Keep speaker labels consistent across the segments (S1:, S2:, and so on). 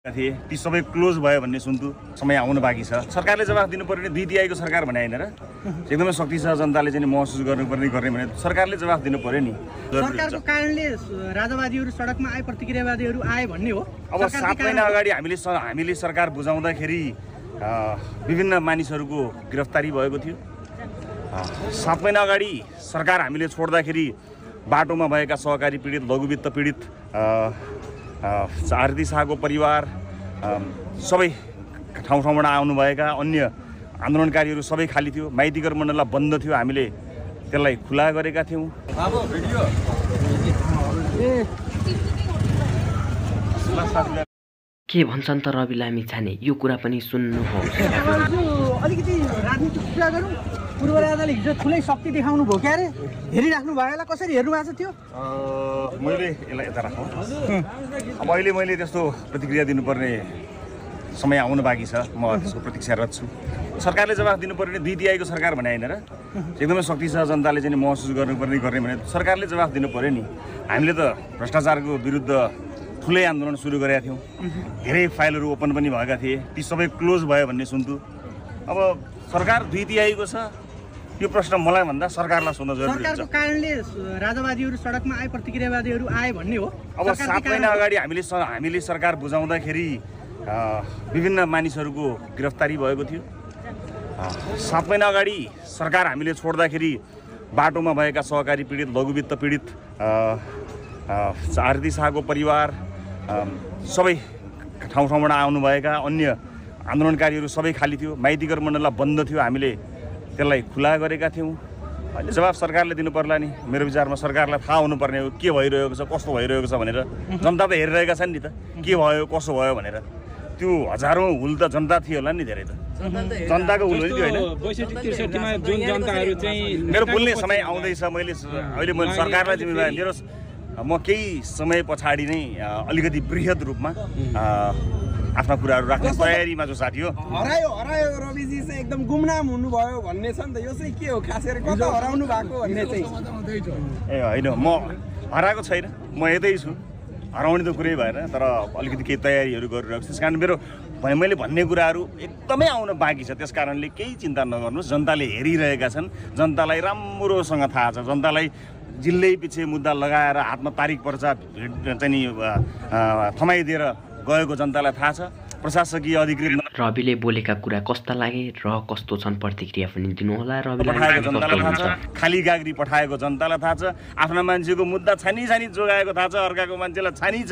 S1: थिए ती सबै क्लोज भयो भन्ने सुन्छु। समय आउनु बाँकी छ। सरकारले जवाफ दिनु पर्ने, दुई तिहाईको सरकार भने हैन र, एकदमै शक्ति छ, जनताले चाहिँ महसुस गर्नुपर्ने गर्ने भने सरकारले जवाफ दिनु पर्यो नि।
S2: सरकारको कारणले राजावादीहरू सडकमा आए, प्रतिक्रियावादीहरू आए भन्ने हो।
S1: अब 7 महिना अगाडि हामीले सरकार बुझाउँदाखेरि विभिन्न मानिसहरूको गिरफ्तारी भएको थियो। 7 महिना अगाडि सरकार हामीले छोड्दाखेरि बाटोमा भएका सहकारी पीडित, लघुवित्त पीडित, आरती शाहको परिवार, सबै ठाउँबाट आउनुभएका अन्य आन्दोलनकारीहरू सबै खाली थियो। माइतीघर मण्डल बन्द थियो, हामीले त्यसलाई खुला गरेका थियौँ।
S3: के भन्छन् त रवि लामिछाने, यो कुरा पनि सुन्नुहोस्।
S2: अलिकति राजनीतिक कुरा गरौँ। पूर्व राजाले हिजो ठुलै शक्ति देखाउनु भयो क्यारे, हेरिराख्नु भयो, यसलाई कसरी हेर्नु भएको छ त्यो?
S1: मैले यसलाई यता राखौँ। अब अहिले मैले त्यस्तो प्रतिक्रिया दिनुपर्ने समय आउनु बाँकी छ। म त्यसको प्रतीक्षारत छु। सरकारले जवाफ दिनु पर्ने, दुई तिहाईको सरकार भने हैन र, एकदमै शक्ति छ, जनताले चाहिँ महसुस गर्नुपर्ने गर्ने भने सरकारले जवाफ दिनु पर्यो नि। हामीले त भ्रष्टाचारको विरुद्ध ठुलै आन्दोलन सुरु गरेका थियौँ। धेरै फाइलहरू ओपन पनि भएका थिए, ती सबै क्लोज भयो भन्ने सुन्छु। अब सरकार दुई तिहाईको छ, यो प्रश्न मलाई भन्दा सरकारलाई सोध्न जरुरी छ।
S2: सरकारको कारणले राजावादीहरू सडकमा आए, प्रतिक्रियावादीहरू आए भन्ने हो।
S1: अब 7 महिना अगाडि हामीले सरकार बुझाउँदाखेरि विभिन्न मानिसहरूको गिरफ्तारी भएको थियो। 7 महिना अगाडि सरकार हामीले छोड्दाखेरि बाटोमा भएका सहकारी पीडित, लघुवित्त पीडित, आरती शाहको परिवार, सबै ठाउँबाट आउनुभएका अन्य आन्दोलनकारीहरू सबै खाली थियो। माइतीघर मण्डल बन्द थियो, हामीले त्यसलाई खुला गरेका थियौँ। अहिले जवाफ सरकारले दिनु पर्ला नि। मेरो विचारमा सरकारलाई थाहा हुनुपर्ने हो के भइरहेको छ, कस्तो भइरहेको छ भनेर। जनता त हेरिरहेका छन् नि त, के भयो कसो भयो भनेर। त्यो हजारौँ हुल त जनता थियो होला नि, धेरै त जनताको हुल थियो होइन। मेरो बोल्ने समय आउँदैछ। अहिले मैले सरकारलाई जिम्मेवारी, म केही समय पछाडि नै अलिकति बृहत रूपमा आफ्ना कुराहरू राख्ने तयारीमा जो साथी हो।
S4: हरायो रविजी चाहिँ एकदम गुमनाम हुनुभयो भन्ने छ नि त, यो चाहिँ के हो खास गरी कता हराउनु भएको भन्ने चाहिँ?
S1: ए होइन, म हराएको छैन, म यतै छु। हराउने त कुरै भएन, तर अलिकति केही तयारीहरू गरिरहेको छु। त्यस कारण मैले भन्ने कुराहरू एकदमै आउन बाँकी छ। त्यस कारणले केही चिन्ता नगर्नुहोस्। जनताले हेरिरहेका छन्, जनतालाई राम्रोसँग थाहा छ। जनतालाई जिल्लै पछि मुद्दा लगाएर हातमा तारिक पर्चा चाहिँ नि थमाइदिएर गएको जनतालाई थाहा छ। प्रशासकीय अधिकृत
S3: रविले बोलेका कुरा कस्ता लागे र कस्तो छन् प्रतिक्रिया पनि दिनुहोला। रवि
S1: पठाएको जनतालाई थाहा छ, खाली गाग्री पठाएको जनतालाई थाहा छ, आफ्ना मान्छेको मुद्दा छानी जोगाएको थाहा छ, अर्काको मान्छेलाई छानी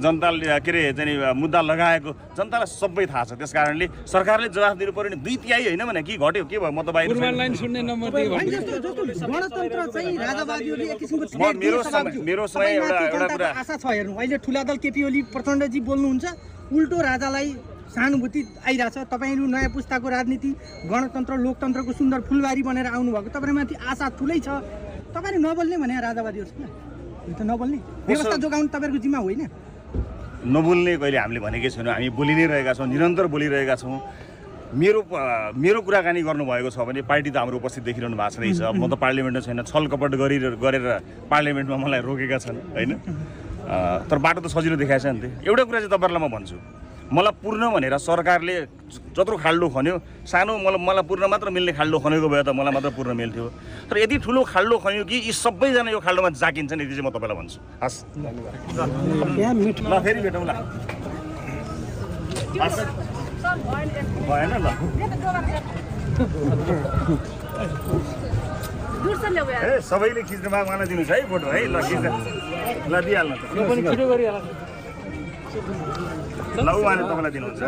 S1: जनताले के अरे चाहिँ मुद्दा लगाएको जनतालाई सबै थाहा छ। त्यस कारणले सरकारले जवाफ दिनु पर्यो नि। दुई तिहाई होइन भने के घट्यो, के भयो? म त बाहिर मेरो समय एउटा कुरा
S2: आशा छ। हेर्नु, अहिले ठुला दल केपी ओली प्रचण्डजी बोल्नुहुन्छ, उल्टो राजालाई सहानुभूति आइरहेछ। तपाईँहरू नयाँ पुस्ताको राजनीति, गणतन्त्र, लोकतन्त्रको सुन्दर फुलबारी बनेर आउनुभएको, तपाईँमाथि आशा ठुलै छ। तपाईँले नबोल्ने भने राजावादीहरूसँग त नबोल्ने व्यवस्था जोगाउनु तपाईँहरूको जिम्मा होइन।
S1: नबोल्ने कहिले हामीले भनेकै छैनौँ। हामी बोलि नै रहेका छौँ, निरन्तर बोलिरहेका छौँ। मेरो कुराकानी गर्नुभएको छ भने पार्टी त हाम्रो उपस्थित देखिरहनु भएको छँदैछ। म त पार्लिमेन्टमा छैन, छलकपट गरेर पार्लिमेन्टमा मलाई रोकेका छन् होइन। तर बाटो त सजिलो देखाएछ नि। एउटा कुरा चाहिँ तपाईँहरूलाई म भन्छु, मलाई पूर्ण भनेर सरकारले जत्रो खाल्डो खन्यो, सानो मलाई पूर्ण मात्र मिल्ने खाल्डो खनेको भए त मलाई मात्र पूर्ण मिल्थ्यो। तर यति ठुलो खाल्डो खन्यो कि यी सबैजना यो खाल्डोमा जाकिन्छन्, यति चाहिँ म तपाईँलाई भन्छु। हस्, ल फेरि भेटौँ ल। भएन ल, सबैले खिच्नु भएको मलाई दिनुहोस् है फोटो है। ल खिच्दा ल दिइहाल्नु त, ल उहाँले तपाईँलाई दिनुहुन्छ है।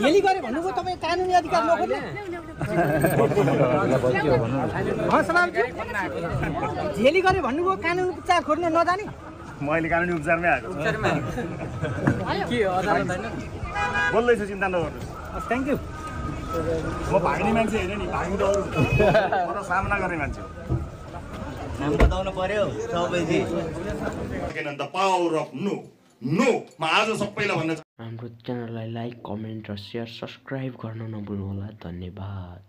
S2: झेली गरे भन्नुभयो, तपाईँ कानुनी अधिकार नखोज्नु। झेली गरे भन्नुभयो, कानुनी उपचार खोज्न नजाने।
S1: म अहिले कानुनी उपचारमै आएको बोल्दैछु, चिन्ता नगर्नुहोस्।
S2: Thank you.
S1: म भाग्ने मान्छे होइन नि, भाग्नु त अरू, म त सामना गर्ने मान्छे हो।
S5: नाम बताउनु पर्यो सबैजी।
S1: द पावर अफ नो म आज सबैलाई भन्न
S3: हाम्रो च्यानललाई लाइक, कमेन्ट र सेयर, सब्सक्राइब गर्न नभुल्नुहोला। धन्यवाद।